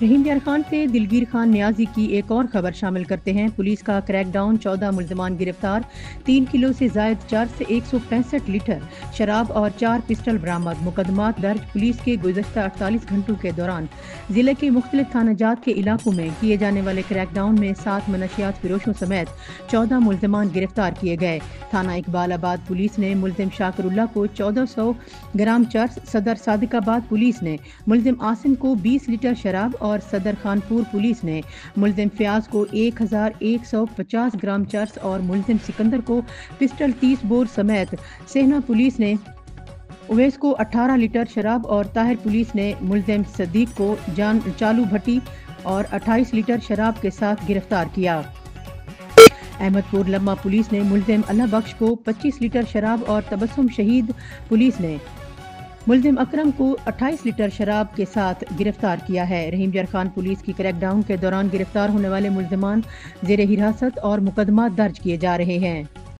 रहीम यार खान से दिलगीर खान नियाजी की एक और खबर शामिल करते हैं। पुलिस का क्रैकडाउन, 14 मुल्ज़मान गिरफ्तार, 3 किलो से जायद 4 से 165 लीटर शराब और 4 पिस्टल बरामद। मुकदमात दर्ज। पुलिस के गुज़श्ता 48 घंटों के दौरान जिले के मुख्तलिफ थानाजात के इलाकों में किए जाने वाले क्रैकडाउन में 7 मनशियात फिरोशों समेत 14 मुल्ज़मान गिरफ्तार किए गए। थाना इकबालाबाद पुलिस ने मुल्ज़िम शाकिरुल्लाह को 1400 ग्राम चर्स, सदर सादिकाबाद पुलिस ने मुल्ज़िम आसिम को 20 लीटर शराब और सदर खानपुर पुलिस ने मुल्ज़िम फयाज को 1150 ग्राम चर्स और मुल्ज़िम सिकंदर को पिस्टल 30 बोर समेत सेहना पुलिस ने उवैस को 18 लीटर शराब और ताहिर पुलिस ने मुल्ज़िम सदीक को चालू भट्टी और 28 लीटर शराब के साथ गिरफ्तार किया। अहमदपुर लम्मा पुलिस ने मुल्ज़िम अल्लाह बख्श को 25 लीटर शराब और तबस्सुम शहीद पुलिस ने मुल्ज़िम अकरम को 28 लीटर शराब के साथ गिरफ्तार किया है। रहीम यार खान पुलिस की क्रैकडाउन के दौरान गिरफ्तार होने वाले मुल्ज़िमान ज़ेरे हिरासत और मुकदमा दर्ज किए जा रहे हैं।